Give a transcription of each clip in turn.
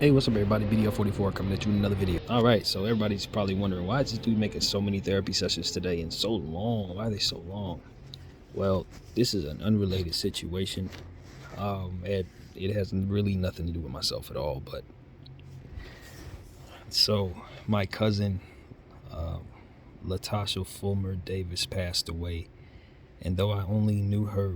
Hey, what's up, everybody? BDF 44 coming at you with another video. All right, so everybody's probably wondering, why is this dude making so many therapy sessions today and so long? Why are they so long? Well, this is an unrelated situation. It has really nothing to do with myself at all. But so my cousin, Latasha Fulmer Davis, passed away, and though I only knew her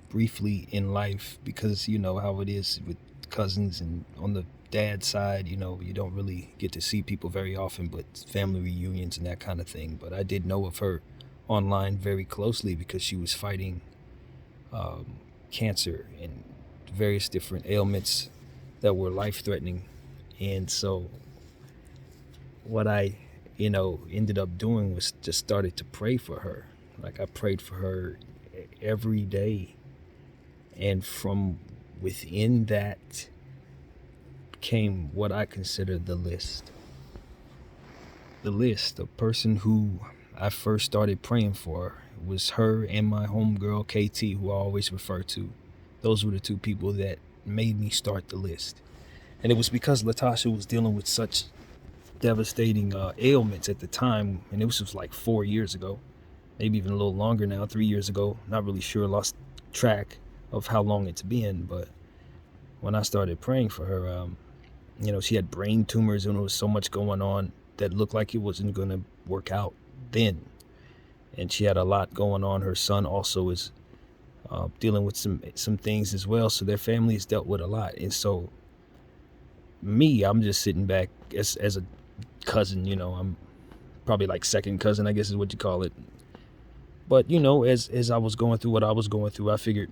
briefly in life, because you know how it is with cousins, and on the dad side, you don't really get to see people very often, but family reunions and that kind of thing. But I did know of her online very closely because she was fighting cancer and various different ailments that were life-threatening. And so what I ended up doing was just started to pray for her. Like, I prayed for her every day, and from within that came what I consider the list. The person who I first started praying for was her and my homegirl KT, who I always refer to. Those were the two people that made me start the list. And it was because Latasha was dealing with such devastating ailments at the time, and it was just like 4 years ago, maybe even a little longer now, 3 years ago. Not really sure, lost track of how long it's been. But when I started praying for her, she had brain tumors, and there was so much going on that looked like it wasn't going to work out then. And she had a lot going on. Her son also is dealing with some things as well. So their family has dealt with a lot. And so I'm just sitting back as a cousin. I'm probably like second cousin, I guess is what you call it. But as I was going through what I was going through, I figured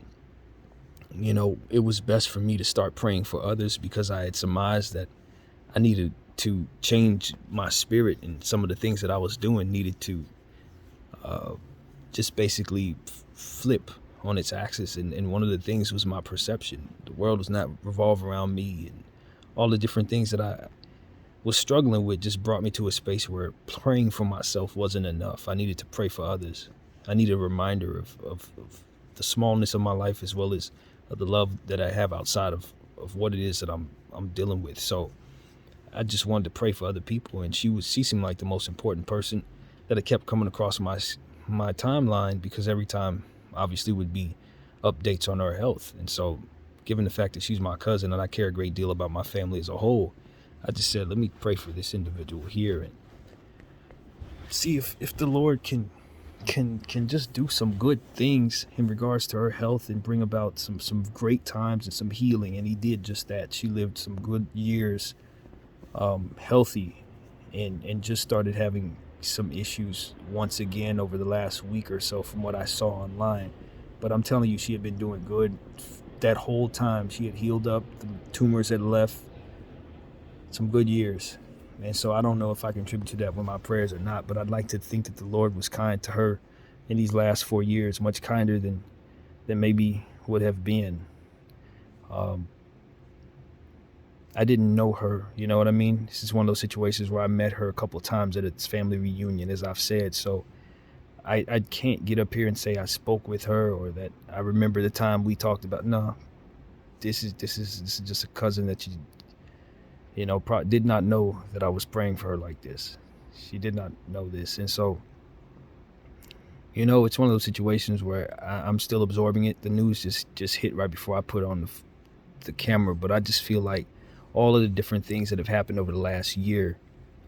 it was best for me to start praying for others, because I had surmised that I needed to change my spirit, and some of the things that I was doing needed to just basically flip on its axis. And one of the things was my perception. The world was not revolve around me, and all the different things that I was struggling with just brought me to a space where praying for myself wasn't enough. I needed to pray for others. I needed a reminder of the smallness of my life, as well as of the love that I have outside of what it is that I'm dealing with. So I just wanted to pray for other people, and she seemed like the most important person that I kept coming across my timeline, because every time obviously would be updates on her health. And so, given the fact that she's my cousin and I care a great deal about my family as a whole, I just said, let me pray for this individual here and see if the Lord can just do some good things in regards to her health and bring about some great times and some healing. And he did just that. She lived some good years healthy, and just started having some issues once again over the last week or so from what I saw online. But I'm telling you, she had been doing good that whole time. She had healed up, the tumors had left. Some good years. And so I don't know if I contribute to that with my prayers or not, but I'd like to think that the Lord was kind to her in these last 4 years, much kinder than maybe would have been. I didn't know her, you know what I mean? This is one of those situations where I met her a couple of times at its family reunion, as I've said. So I can't get up here and say I spoke with her or that I remember the time we talked about. No, this is just a cousin that did not know that I was praying for her like this. She did not know this. And so, it's one of those situations where I'm still absorbing it. The news just hit right before I put on the camera. But I just feel like all of the different things that have happened over the last year,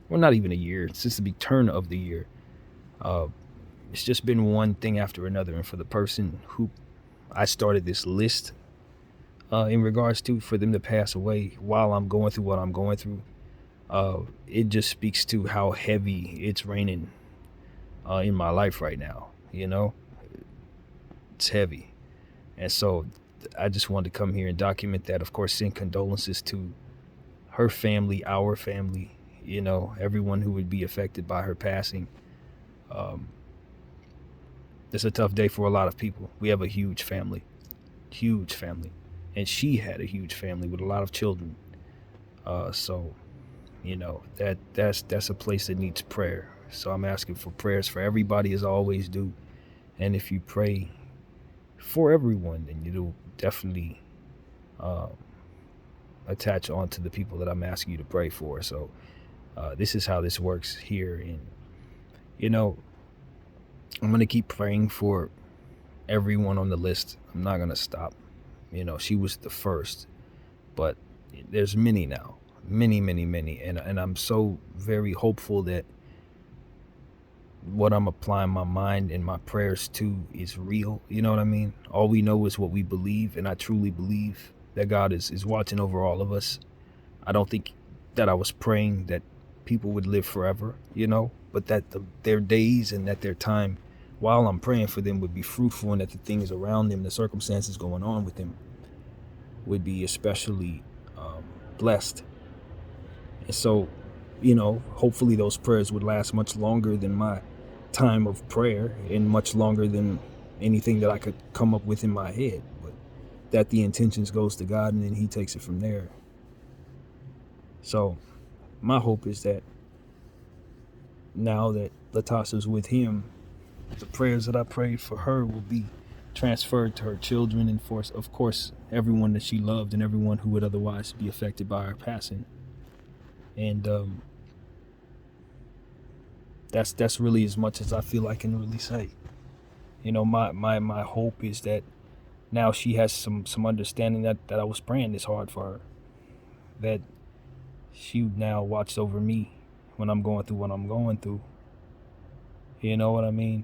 well, not even a year, since the turn of the year, it's just been one thing after another. And for the person who I started this list in regards to, for them to pass away while I'm going through what I'm going through, it just speaks to how heavy it's raining in my life right now. It's heavy. And so I just wanted to come here and document that. Of course, send condolences to her family, our family, everyone who would be affected by her passing. It's a tough day for a lot of people. We have a huge family. And she had a huge family with a lot of children. So that's a place that needs prayer. So I'm asking for prayers for everybody, as I always do. And if you pray for everyone, then it'll definitely attach onto the people that I'm asking you to pray for. So this is how this works here. And, you know, I'm going to keep praying for everyone on the list. I'm not going to stop. You know, she was the first, but there's many now, many, many, many. And I'm so very hopeful that what I'm applying my mind and my prayers to is real. You know what I mean? All we know is what we believe. And I truly believe that God is watching over all of us. I don't think that I was praying that people would live forever, you know, but that their days and that their time while I'm praying for them would be fruitful, and that the things around them, the circumstances going on with them, would be especially blessed. And so, you know, hopefully those prayers would last much longer than my time of prayer, and much longer than anything that I could come up with in my head. But that the intentions goes to God, and then he takes it from there. So my hope is that now that Latasha's with him, the prayers that I prayed for her will be transferred to her children, and of course everyone that she loved and everyone who would otherwise be affected by her passing. And that's really as much as I feel I can really say. You know, my hope is that now she has some understanding that I was praying this hard for her, that she now watches over me when I'm going through what I'm going through. You know what I mean?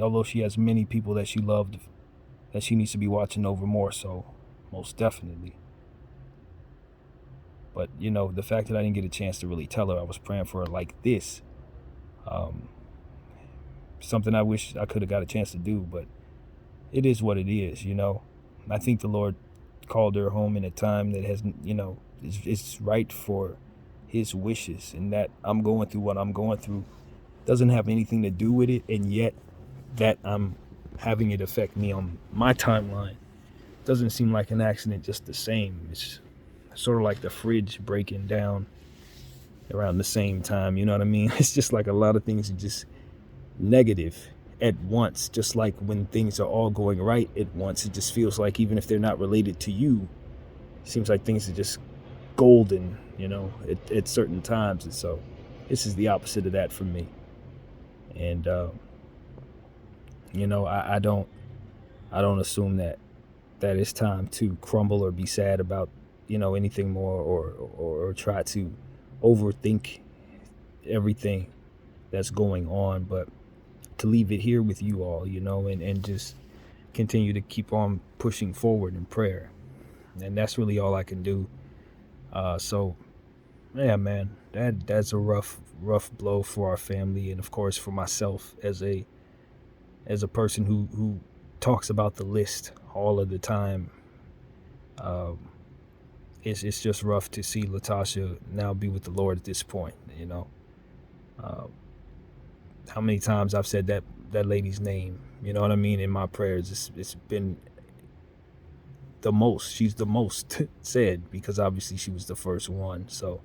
Although she has many people that she loved that she needs to be watching over more so, most definitely. But, you know, the fact that I didn't get a chance to really tell her I was praying for her like this, something I wish I could have got a chance to do, but it is what it is, you know. I think the Lord called her home in a time that has, you know, it's right for his wishes, and that I'm going through what I'm going through doesn't have anything to do with it, and yet that I'm having it affect me on my timeline doesn't seem like an accident just the same. It's sort of like the fridge breaking down around the same time, you know what I mean? It's just like a lot of things are just negative at once, just like when things are all going right at once. It just feels like even if they're not related to you, it seems like things are just golden, you know, at certain times. And so this is the opposite of that for me. And you know, I don't assume that it's time to crumble or be sad about, you know, anything more, or try to overthink everything that's going on, but to leave it here with you all, you know, and just continue to keep on pushing forward in prayer. And that's really all I can do. So yeah, man, that's a rough blow for our family, and of course for myself as a person who talks about the list all of the time. It's just rough to see Latasha now be with the Lord at this point, you know. How many times I've said that lady's name, you know what I mean, in my prayers. It's been the most. She's the most said, because obviously she was the first one. So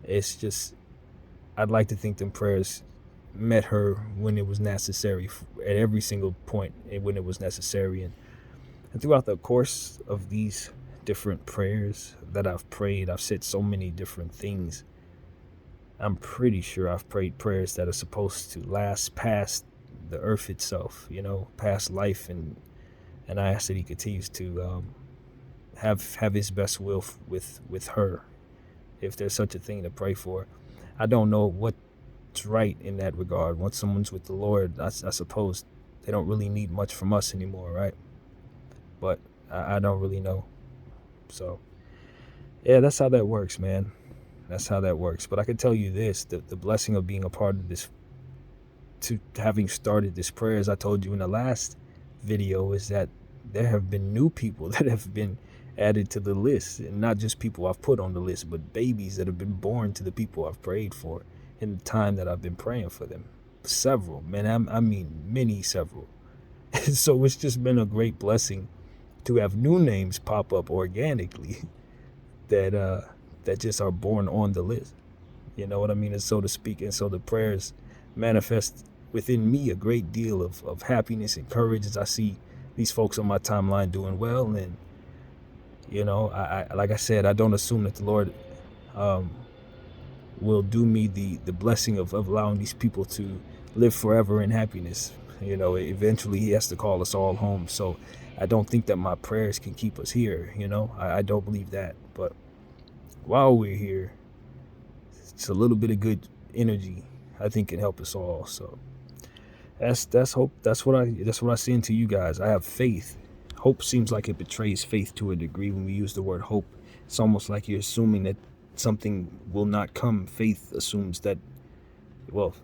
it's just, I'd like to think them prayers met her when it was necessary, at every single point when it was necessary. And throughout the course of these different prayers that I've prayed, I've said so many different things. I'm pretty sure I've prayed prayers that are supposed to last past the earth itself, you know, past life, and I ask that he continues to have his best will with her, if there's such a thing to pray for. I don't know what's right in that regard. Once someone's with the Lord, I suppose they don't really need much from us anymore, right? But I don't really know. So yeah, that's how that works, man. That's how that works. But I can tell you this, the blessing of being a part of this, to having started this prayer, as I told you in the last video, is that there have been new people that have been added to the list, and not just people I've put on the list, but babies that have been born to the people I've prayed for in the time that I've been praying for them. Several, man. I mean many, several. So it's just been a great blessing to have new names pop up organically that just are born on the list. You know what I mean? And so to speak. And so the prayers manifest within me a great deal of happiness and courage as I see these folks on my timeline doing well. And I like I said, I don't assume that the Lord um, will do me the blessing of allowing these people to live forever in happiness. Eventually he has to call us all home. So I don't think that my prayers can keep us here. I don't believe that. But while we're here, it's a little bit of good energy I think can help us all. So that's hope. That's what I see into you guys. I have faith. Hope seems like it betrays faith to a degree when we use the word hope. It's almost like you're assuming that something will not come. Faith assumes that, well,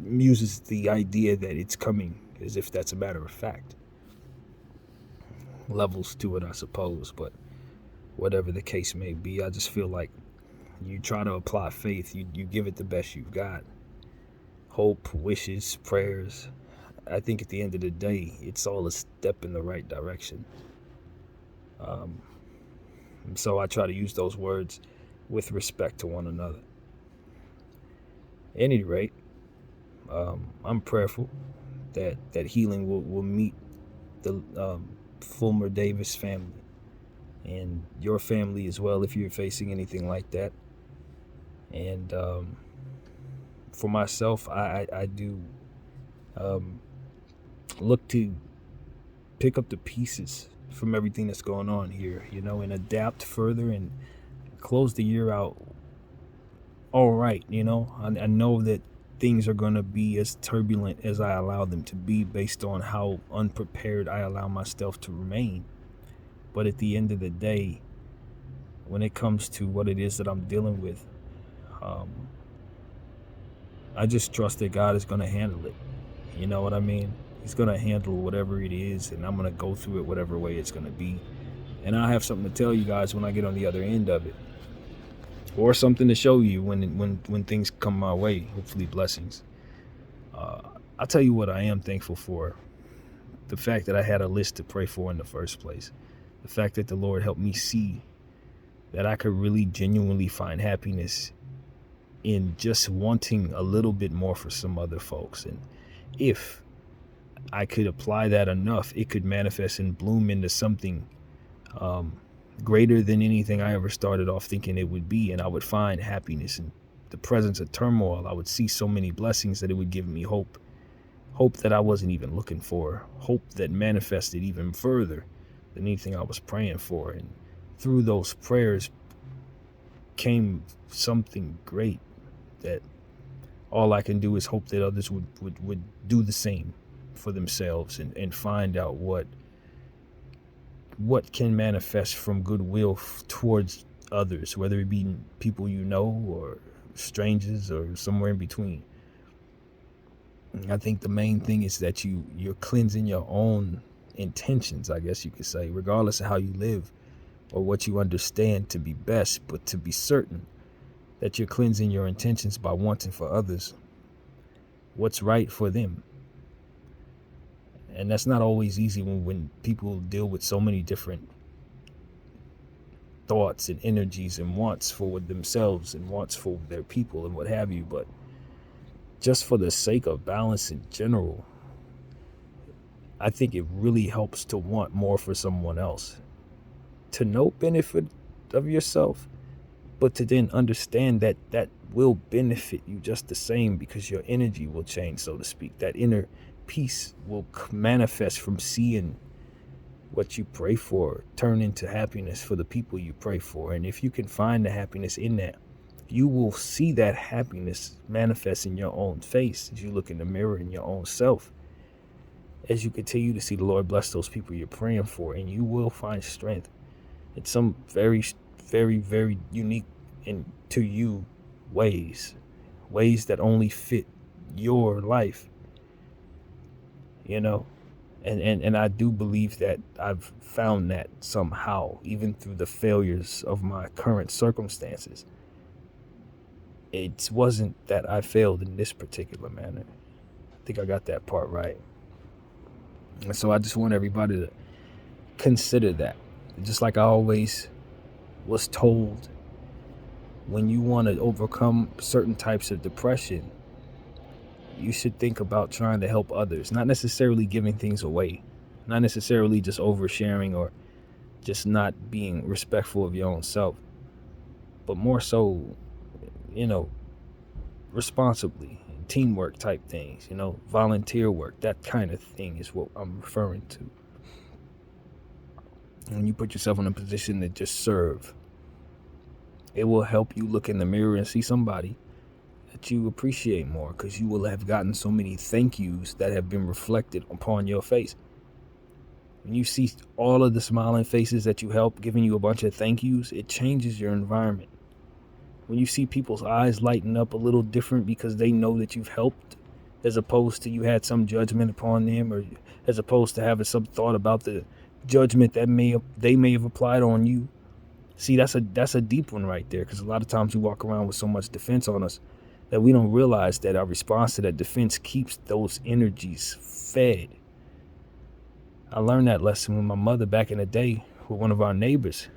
uses the idea that it's coming as if that's a matter of fact. Levels to it, I suppose, but whatever the case may be, I just feel like you try to apply faith, you give it the best you've got. Hope, wishes, prayers. I think at the end of the day, it's all a step in the right direction. So I try to use those words with respect to one another. At any rate, I'm prayerful that healing will meet the Fulmer Davis family and your family as well if you're facing anything like that. And for myself, I do look to pick up the pieces from everything that's going on here, and adapt further and close the year out all right. I know that things are going to be as turbulent as I allow them to be based on how unprepared I allow myself to remain. But at the end of the day, when it comes to what it is that I'm dealing with, I just trust that God is going to handle it. You know what I mean? He's going to handle whatever it is, and I'm going to go through it whatever way it's going to be. And I'll have something to tell you guys when I get on the other end of it. Or something to show you when things come my way, hopefully blessings. I'll tell you what I am thankful for. The fact that I had a list to pray for in the first place. The fact that the Lord helped me see that I could really genuinely find happiness in just wanting a little bit more for some other folks. And if I could apply that enough, it could manifest and bloom into something greater than anything I ever started off thinking it would be. And I would find happiness in the presence of turmoil. I would see so many blessings that it would give me hope that I wasn't even looking for, hope that manifested even further than anything I was praying for. And through those prayers came something great that all I can do is hope that others would do the same for themselves and find out what can manifest from goodwill towards others, whether it be people you know or strangers or somewhere in between. I think the main thing is that you're cleansing your own intentions, I guess you could say, regardless of how you live or what you understand to be best, but to be certain that you're cleansing your intentions by wanting for others what's right for them. And that's not always easy when people deal with so many different thoughts and energies and wants for themselves and wants for their people and what have you. But just for the sake of balance in general, I think it really helps to want more for someone else, to no benefit of yourself, but to then understand that that will benefit you just the same, because your energy will change, so to speak. That inner peace will manifest from seeing what you pray for turn into happiness for the people you pray for. And if you can find the happiness in that, you will see that happiness manifest in your own face as you look in the mirror in your own self, as you continue to see the Lord bless those people you're praying for, and you will find strength in some very, very, very unique and to you ways that only fit your life, and I do believe that I've found that somehow, even through the failures of my current circumstances. It wasn't that I failed in this particular manner. I think I got that part right. And so I just want everybody to consider that. Just like I always was told, when you want to overcome certain types of depression, you should think about trying to help others, not necessarily giving things away, not necessarily just oversharing or just not being respectful of your own self, but more so, you know, responsibly, teamwork type things, volunteer work, that kind of thing is what I'm referring to. When you put yourself in a position to just serve, it will help you look in the mirror and see somebody that you appreciate more, because you will have gotten so many thank yous that have been reflected upon your face. When you see all of the smiling faces that you help giving you a bunch of thank yous, it changes your environment. When you see people's eyes lighten up a little different because they know that you've helped, as opposed to you had some judgment upon them, or as opposed to having some thought about the judgment that they may have applied on you. See, that's a deep one right there, because a lot of times we walk around with so much defense on us that we don't realize that our response to that defense keeps those energies fed. I learned that lesson with my mother back in the day with one of our neighbors.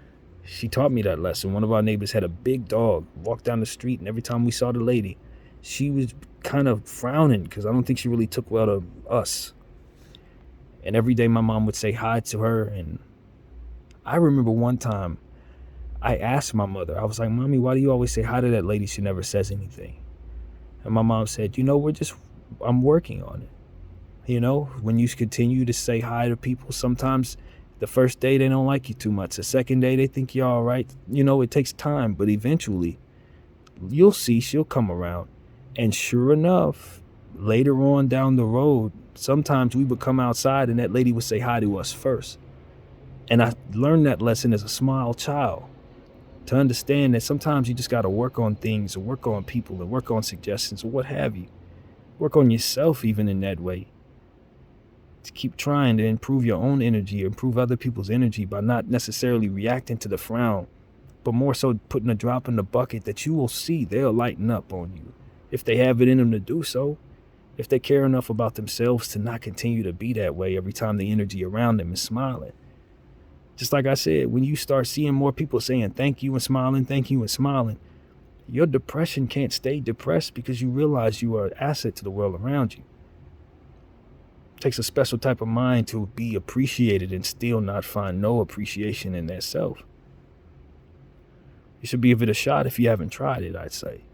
She taught me that lesson. One of our neighbors had a big dog, walked down the street, and every time we saw the lady, she was kind of frowning, because I don't think she really took well to us. And every day my mom would say hi to her. And I remember one time I asked my mother, I was like, "Mommy, why do you always say hi to that lady? She never says anything." And my mom said, I'm working on it. When you continue to say hi to people, sometimes the first day they don't like you too much. The second day they think you're all right. It takes time, but eventually you'll see she'll come around. And sure enough, later on down the road, sometimes we would come outside and that lady would say hi to us first. And I learned that lesson as a small child, to understand that sometimes you just got to work on things, or work on people, and work on suggestions, or what have you. Work on yourself even in that way. To keep trying to improve your own energy, improve other people's energy, by not necessarily reacting to the frown, but more so putting a drop in the bucket that you will see they'll lighten up on you. If they have it in them to do so, if they care enough about themselves to not continue to be that way every time the energy around them is smiling. Just like I said, when you start seeing more people saying thank you and smiling, your depression can't stay depressed, because you realize you are an asset to the world around you. It takes a special type of mind to be appreciated and still not find no appreciation in that self. You should give it a shot if you haven't tried it, I'd say.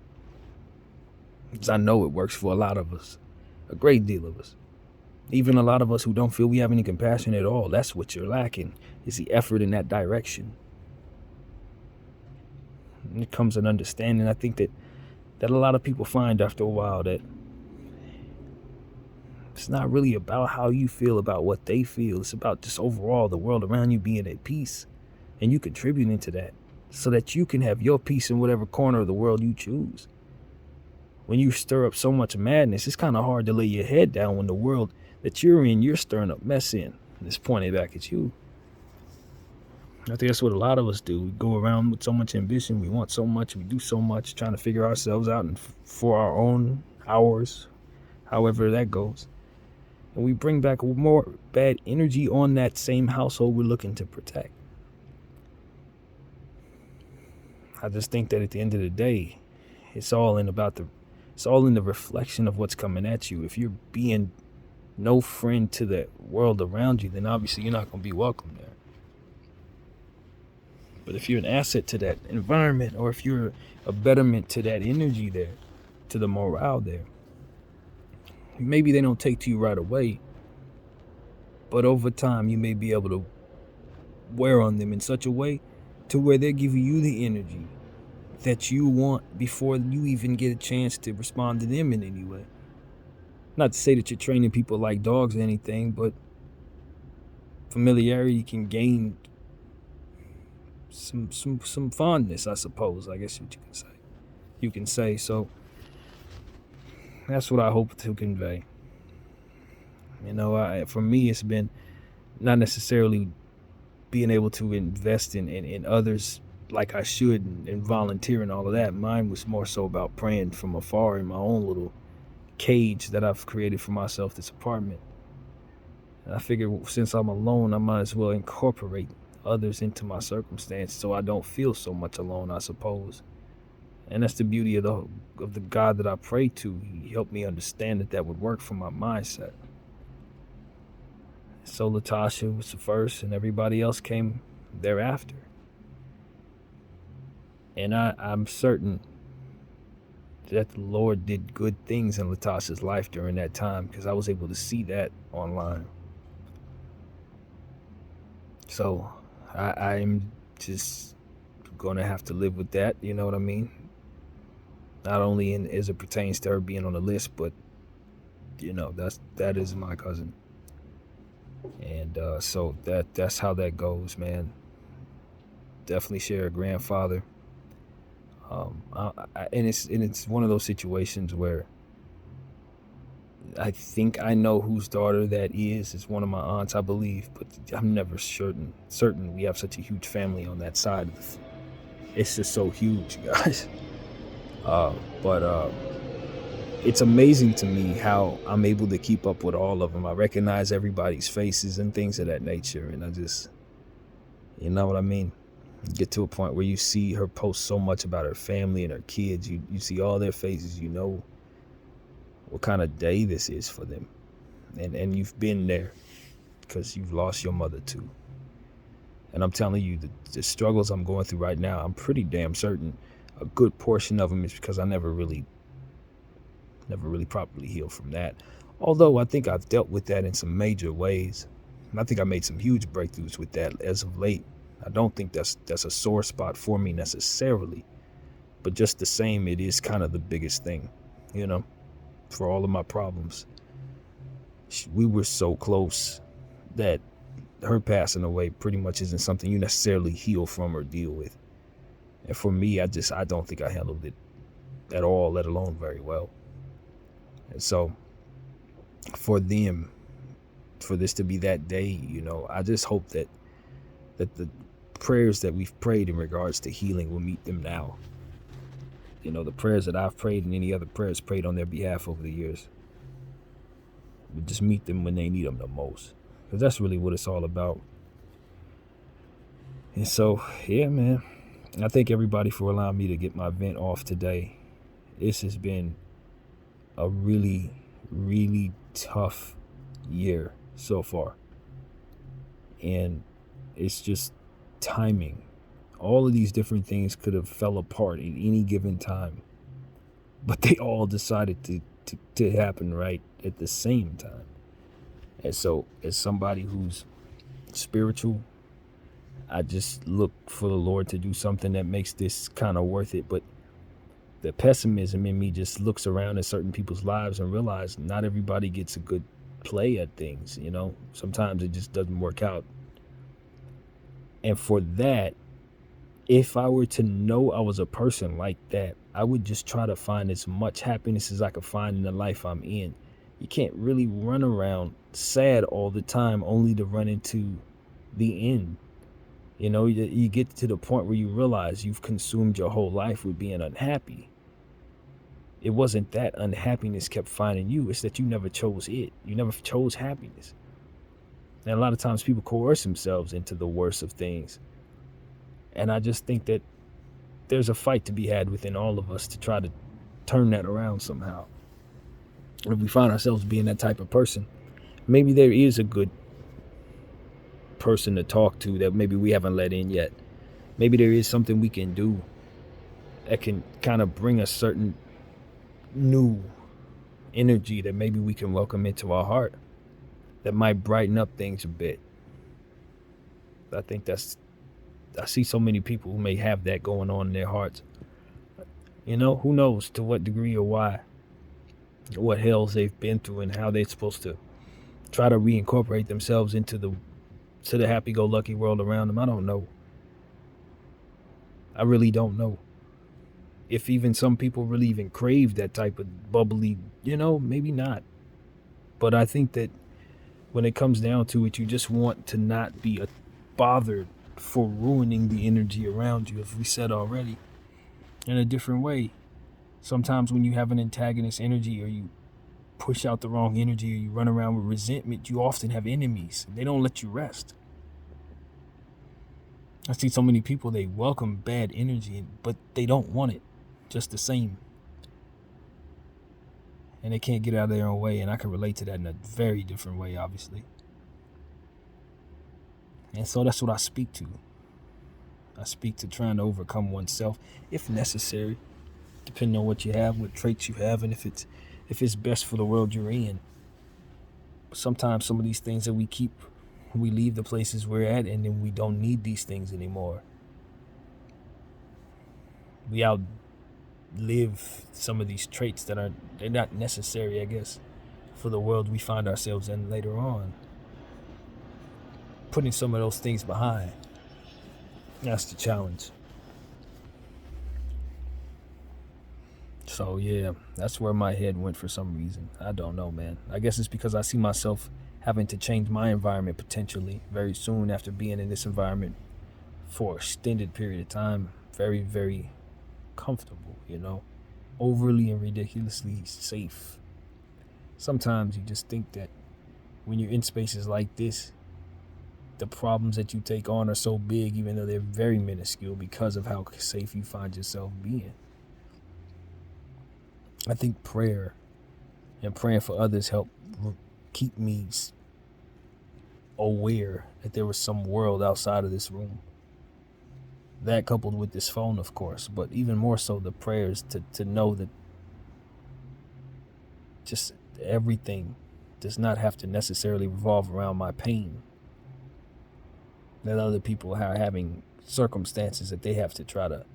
Because I know it works for a lot of us, a great deal of us. Even a lot of us who don't feel we have any compassion at all, that's what you're lacking, is the effort in that direction. And it comes an understanding, I think, that a lot of people find after a while, that it's not really about how you feel about what they feel. It's about just overall the world around you being at peace, and you contributing to that so that you can have your peace in whatever corner of the world you choose. When you stir up so much madness, it's kind of hard to lay your head down when the world that you're in, you're stirring up mess in, and it's pointed back at you. I think that's what a lot of us do. We go around with so much ambition. We want so much. We do so much, trying to figure ourselves out and for our own hours, however that goes. And we bring back more bad energy on that same household we're looking to protect. I just think that at the end of the day, it's all in the reflection of what's coming at you. If you're being no friend to the world around you, then obviously you're not going to be welcome there. But if you're an asset to that environment, or if you're a betterment to that energy there, to the morale there, maybe they don't take to you right away, but over time you may be able to wear on them in such a way to where they're giving you the energy that you want before you even get a chance to respond to them in any way. Not to say that you're training people like dogs or anything, but familiarity can gain some fondness, I suppose. I guess what you can say. So that's what I hope to convey. For me, it's been not necessarily being able to invest in others like I should, and volunteer and all of that. Mine was more so about praying from afar in my own little cage that I've created for myself, this apartment. And I figured, since I'm alone, I might as well incorporate others into my circumstance so I don't feel so much alone, I suppose. And that's the beauty of the God that I pray to. He helped me understand that would work for my mindset. So Latasha was the first, and everybody else came thereafter. And I'm certain that the Lord did good things in Latasha's life during that time, because I was able to see that online. So I'm just gonna have to live with that, you know what I mean? Not only as it pertains to her being on the list, but that is my cousin. And so that's how that goes, man. Definitely share a grandfather. And it's one of those situations where I think I know whose daughter that is. It's one of my aunts, I believe, but I'm never certain. We have such a huge family on that side. It's just so huge, guys. But it's amazing to me how I'm able to keep up with all of them. I recognize everybody's faces and things of that nature, and I just, you know what I mean? Get to a point where you see her post so much about her family and her kids. You see all their faces. You know what kind of day this is for them, and you've been there because you've lost your mother too. And I'm telling you, the struggles I'm going through right now, I'm pretty damn certain a good portion of them is because I never really properly healed from that. Although I think I've dealt with that in some major ways, and I think I made some huge breakthroughs with that as of late. I don't think that's a sore spot for me necessarily, but just the same, it is kind of the biggest thing, for all of my problems. We were so close that her passing away pretty much isn't something you necessarily heal from or deal with. And for me, I don't think I handled it at all, let alone very well. And so for this to be that day, I just hope that the prayers that we've prayed in regards to healing will meet them now. The prayers that I've prayed and any other prayers prayed on their behalf over the years would just meet them when they need them the most. Because that's really what it's all about. And so, yeah, man, I thank everybody for allowing me to get my vent off today. This has been a really, really tough year so far. And it's just timing. All of these different things could have fell apart at any given time, but they all decided to happen right at the same time. And so as somebody who's spiritual, I just look for the Lord to do something that makes this kind of worth it. But the pessimism in me just looks around at certain people's lives and realize not everybody gets a good play at things. Sometimes it just doesn't work out. And for that, if I were to know I was a person like that, I would just try to find as much happiness as I could find in the life I'm in. You can't really run around sad all the time only to run into the end. You get to the point where you realize you've consumed your whole life with being unhappy. It wasn't that unhappiness kept finding you. It's that you never chose it. You never chose happiness. And a lot of times people coerce themselves into the worst of things. And I just think that there's a fight to be had within all of us to try to turn that around somehow. If we find ourselves being that type of person, maybe there is a good person to talk to that maybe we haven't let in yet. Maybe there is something we can do that can kind of bring a certain new energy that maybe we can welcome into our heart that might brighten up things a bit. I think I see so many people who may have that going on in their hearts. Who knows to what degree or why, what hells they've been through and how they're supposed to try to reincorporate themselves into the happy-go-lucky world around them. I don't know. I really don't know. If even some people really even crave that type of bubbly, maybe not. But I think that when it comes down to it, you just want to not be bothered for ruining the energy around you, as we said already, in a different way. Sometimes when you have an antagonist energy, or you push out the wrong energy, or you run around with resentment, you often have enemies. They don't let you rest. I see so many people, they welcome bad energy, but they don't want it just the same. And they can't get out of their own way, and I can relate to that in a very different way, obviously. And so that's what I speak to. I speak to trying to overcome oneself if necessary, depending on what you have, what traits you have, and if it's best for the world you're in. Sometimes some of these things that we keep, we leave the places we're at, and then we don't need these things anymore. We outlive some of these traits they're not necessary, I guess, for the world we find ourselves in later on. Putting some of those things behind, that's the challenge. So yeah, that's where my head went for some reason. I don't know, man. I guess it's because I see myself having to change my environment potentially very soon after being in this environment for an extended period of time. Very, very comfortable, overly and ridiculously safe. Sometimes you just think that when you're in spaces like this, the problems that you take on are so big, even though they're very minuscule, because of how safe you find yourself being. I think prayer and praying for others help keep me aware that there was some world outside of this room. That coupled with this phone, of course, but even more so the prayers to know that just everything does not have to necessarily revolve around my pain. That other people are having circumstances that they have to try to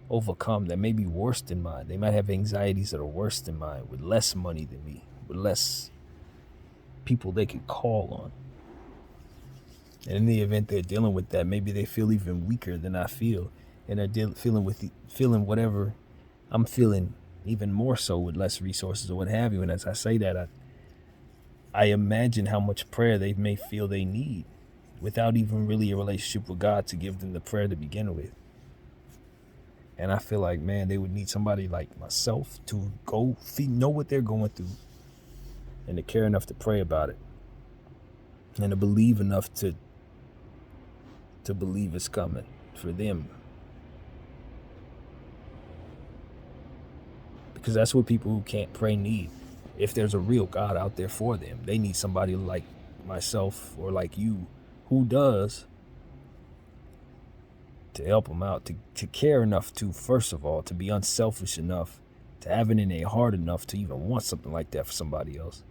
overcome that may be worse than mine. They might have anxieties that are worse than mine, with less money than me, with less people they can call on. And in the event they're dealing with that, maybe they feel even weaker than I feel, and they're feeling whatever I'm feeling, even more so with less resources or what have you. And as I say that, I imagine how much prayer they may feel they need without even really a relationship with God to give them the prayer to begin with. And I feel like, man, they would need somebody like myself to go know what they're going through and to care enough to pray about it and to believe enough to believe it's coming for them. Because that's what people who can't pray need. If there's a real God out there for them, they need somebody like myself or like you who does, to help them out, to care enough to, first of all, to be unselfish enough, to have it in their heart enough to even want something like that for somebody else,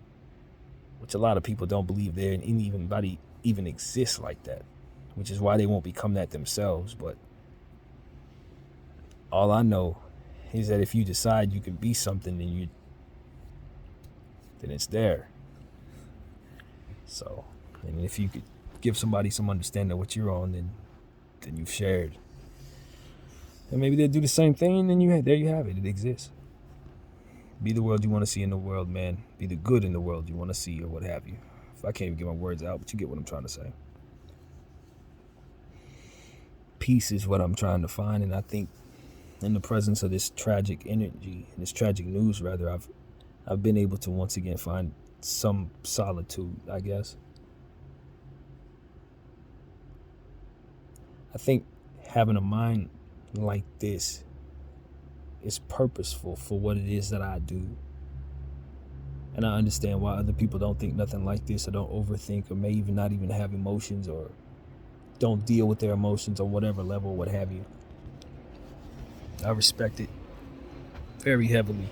which a lot of people don't believe there and anybody even exists like that, which is why they won't become that themselves. But all I know is that if you decide you can be something, then it's there. So, and if you could give somebody some understanding of what you're on, then you've shared. And maybe they'll do the same thing, and there you have it. It exists. Be the world you want to see in the world, man. Be the good in the world you want to see, or what have you. If I can't even get my words out, but you get what I'm trying to say. Peace is what I'm trying to find, and I think in the presence of this tragic energy, and this tragic news rather, I've been able to once again find some solitude, I guess. I think having a mind like this is purposeful for what it is that I do. And I understand why other people don't think nothing like this, or don't overthink, or may even not even have emotions, or don't deal with their emotions on whatever level, what have you. I respect it very heavily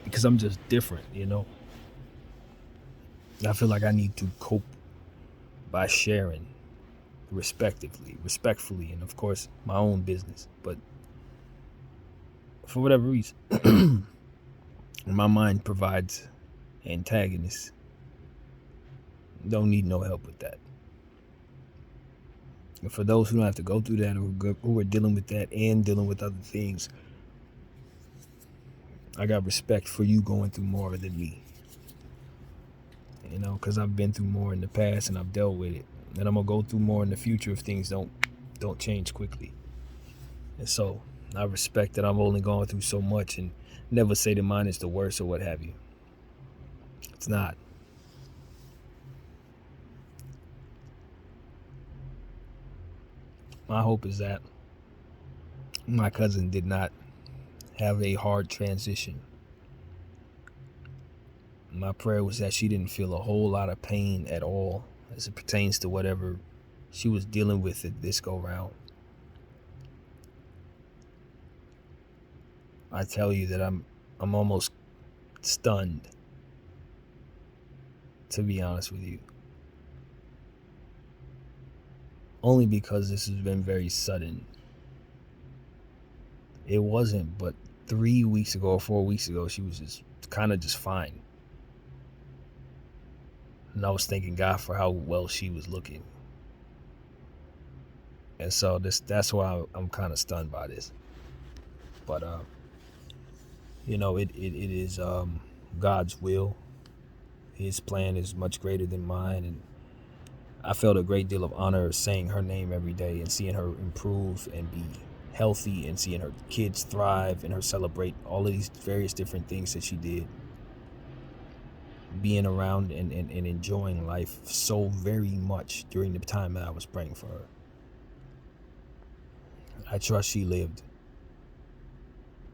because I'm just different, I feel like I need to cope by sharing respectfully, and of course my own business. But for whatever reason, my mind provides antagonists. Don't need no help with that. And for those who don't have to go through that, or who are dealing with that and dealing with other things, I got respect for you going through more than me. Because I've been through more in the past and I've dealt with it. And I'm going to go through more in the future if things don't change quickly. And so I respect that I've only gone through so much, and never say that mine is the worst or what have you. It's not. My hope is that my cousin did not have a hard transition. My prayer was that she didn't feel a whole lot of pain at all as it pertains to whatever she was dealing with at this go round. I tell you that I'm almost stunned, to be honest with you. Only because this has been very sudden. It wasn't but 3 weeks ago or 4 weeks ago, she was just kind of just fine. And I was thanking God for how well she was looking. And so that's why I'm kind of stunned by this. But it is God's will. His plan is much greater than mine, and I felt a great deal of honor saying her name every day and seeing her improve and be healthy and seeing her kids thrive and her celebrate all of these various different things that she did. Being around and enjoying life so very much during the time that I was praying for her. I trust she lived.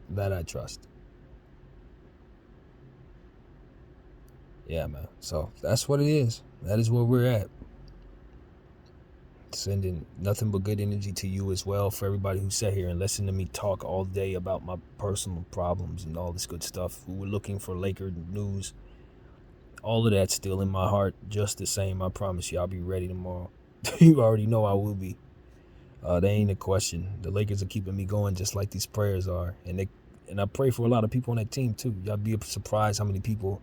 That I trust. Yeah, man. So that's what it is. That is where we're at. Sending nothing but good energy to you as well, for everybody who sat here and listened to me talk all day about my personal problems and all this good stuff. Who were looking for Laker news. All of that's still in my heart, just the same. I promise you, I'll be ready tomorrow. You already know I will be. There ain't a question. The Lakers are keeping me going just like these prayers are. And I pray for a lot of people on that team too. Y'all be surprised how many people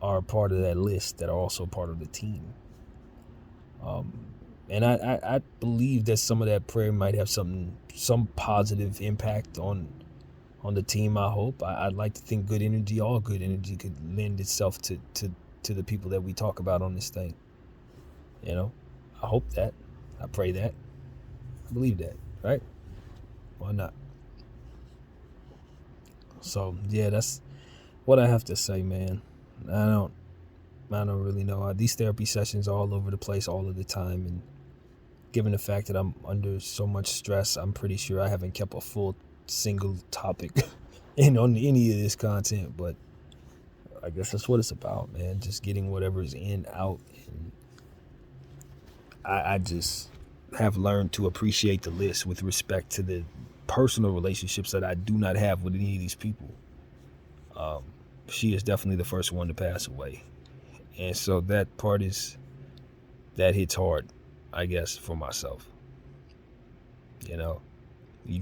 are part of that list that are also part of the team. And I believe that some of that prayer might have some positive impact on the team. I hope. I'd like to think good energy, all good energy, could lend itself to the people that we talk about on this thing. I hope that. I pray that. I believe that, right? Why not? So yeah, that's what I have to say, man. I don't really know. These therapy sessions are all over the place all of the time, and given the fact that I'm under so much stress, I'm pretty sure I haven't kept a full single topic in on any of this content. But I guess that's what it's about, man. Just getting whatever's in out. And I just have learned to appreciate the list with respect to the personal relationships that I do not have with any of these people. She is definitely the first one to pass away. And so that hits hard, I guess, for myself. You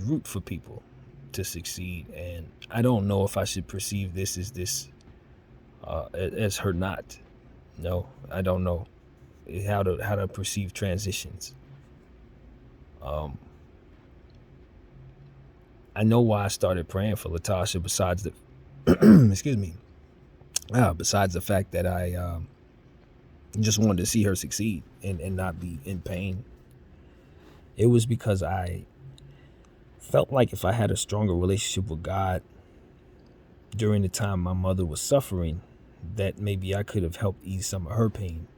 root for people to succeed, and I don't know if I should perceive this as her not. No, I don't know how to perceive transitions. I know why I started praying for Latasha besides the excuse me. Besides the fact that I just wanted to see her succeed and not be in pain. It was because I felt like if I had a stronger relationship with God during the time my mother was suffering, that maybe I could have helped ease some of her pain,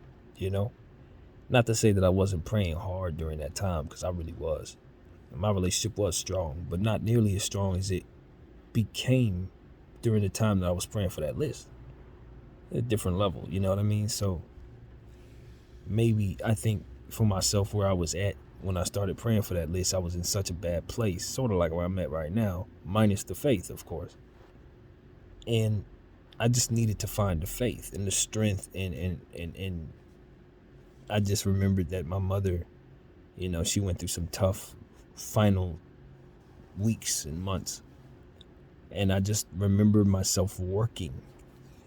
Not to say that I wasn't praying hard during that time, because I really was. My relationship was strong, but not nearly as strong as it became during the time that I was praying for that list. At a different level, you know what I mean? So maybe I think for myself where I was at when I started praying for that list, I was in such a bad place, sort of like where I'm at right now, minus the faith, of course. And I just needed to find the faith and the strength, and I just remembered that my mother, she went through some tough final weeks and months. And I just remember myself working,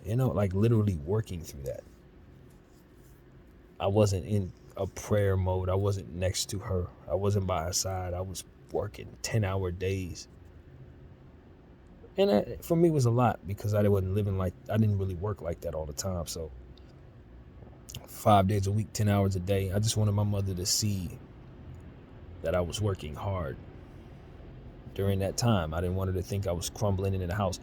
like literally working through that. I wasn't in a prayer mode. I wasn't next to her. I wasn't by her side. I was working 10-hour days. And for me, it was a lot because I didn't really work like that all the time. So 5 days a week, 10 hours a day. I just wanted my mother to see that I was working hard during that time. I didn't want her to think I was crumbling in the house,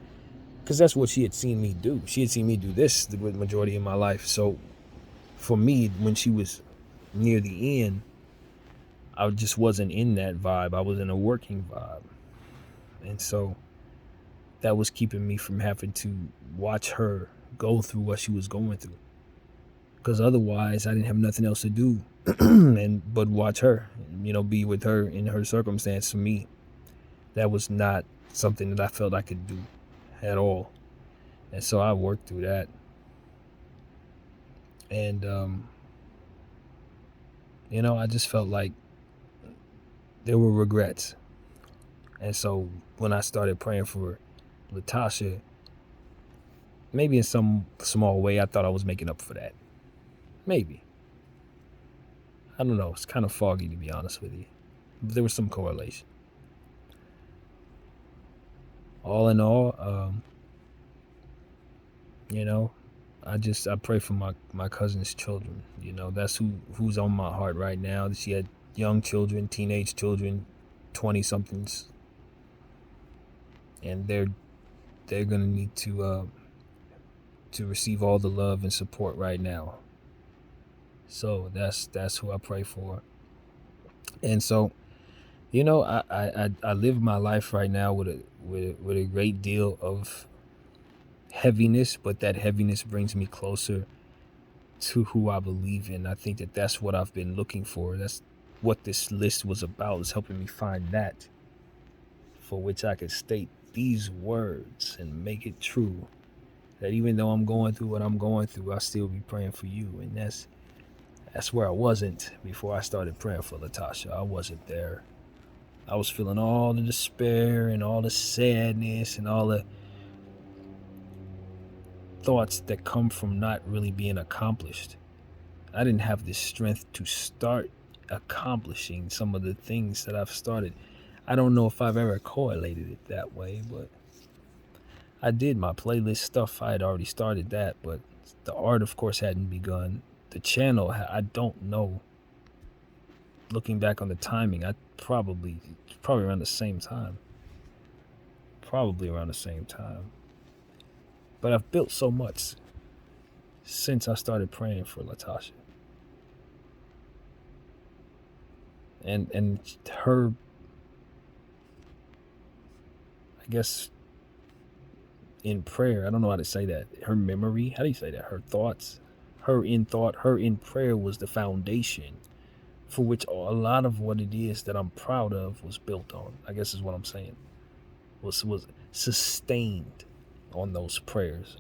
because that's what she had seen me do. She had seen me do this the majority of my life. So for me, when she was near the end, I just wasn't in that vibe. I was in a working vibe. And so that was keeping me from having to watch her go through what she was going through. Because otherwise, I didn't have nothing else to do but watch her, be with her in her circumstance. For me, that was not something that I felt I could do at all. And so I worked through that. And, I just felt like there were regrets. And so when I started praying for Latasha, maybe in some small way, I thought I was making up for that. Maybe. I don't know. It's kind of foggy, to be honest with you. But there was some correlation. All in all, I pray for my cousin's children. That's who's on my heart right now. She had young children, teenage children, 20-somethings. And they're gonna need to receive all the love and support right now. So that's who I pray for. And so, I live my life right now with a great deal of heaviness, but that heaviness brings me closer to who I believe in. I think that's what I've been looking for. That's what this list was about, is helping me find that for which I could state these words and make it true. That even though I'm going through what I'm going through, I still be praying for you. And that's where I wasn't before I started praying for Latasha. I wasn't there. I was feeling all the despair and all the sadness and all the thoughts that come from not really being accomplished. I didn't have the strength to start accomplishing some of the things that I've started. I don't know if I've ever correlated it that way, but I did my playlist stuff. I had already started that, but the art, of course, hadn't begun. The channel, I don't know. Looking back on the timing, probably around the same time. But I've built so much since I started praying for Latasha. And her, I guess, in prayer, I don't know how to say that. Her memory, how do you say that? Her thoughts, her in prayer was the foundation for which a lot of what it is that I'm proud of was built on. I guess is what I'm saying. Was sustained on those prayers.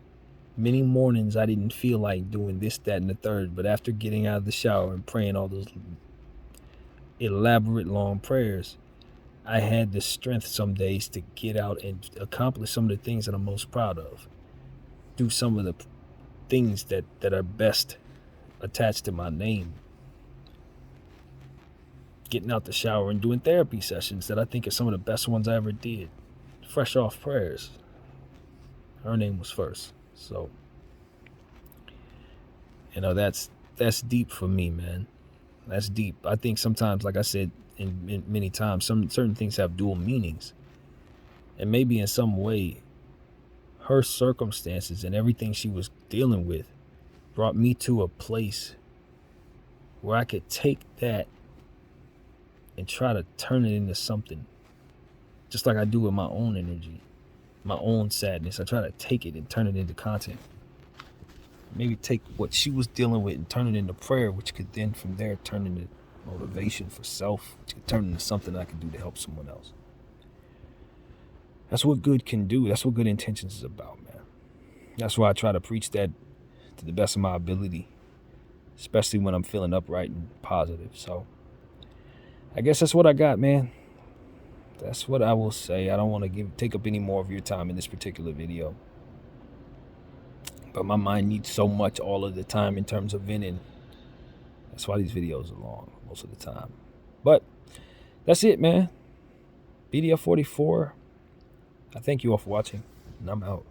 Many mornings I didn't feel like doing this, that, and the third, but after getting out of the shower and praying all those elaborate long prayers, I had the strength some days to get out and accomplish some of the things that I'm most proud of. Do some of the things that are best attached to my name. Getting out the shower and doing therapy sessions that I think are some of the best ones I ever did. Fresh off prayers. Her name was first. So, that's deep for me, man. That's deep. I think sometimes, like I said in many times, certain things have dual meanings. And maybe in some way, her circumstances and everything she was dealing with brought me to a place where I could take that and try to turn it into something. Just like I do with my own energy, my own sadness. I try to take it and turn it into content. Maybe take what she was dealing with and turn it into prayer, which could then from there turn into motivation for self, which could turn into something I can do to help someone else. That's what good can do. That's what good intentions is about, man. That's why I try to preach that to the best of my ability, especially when I'm feeling upright and positive. So I guess that's what I got, man. That's what I will say. I don't want to take up any more of your time in this particular video. But my mind needs so much all of the time in terms of venting. That's why these videos are long most of the time. But that's it, man. BDF 44. I thank you all for watching, and I'm out.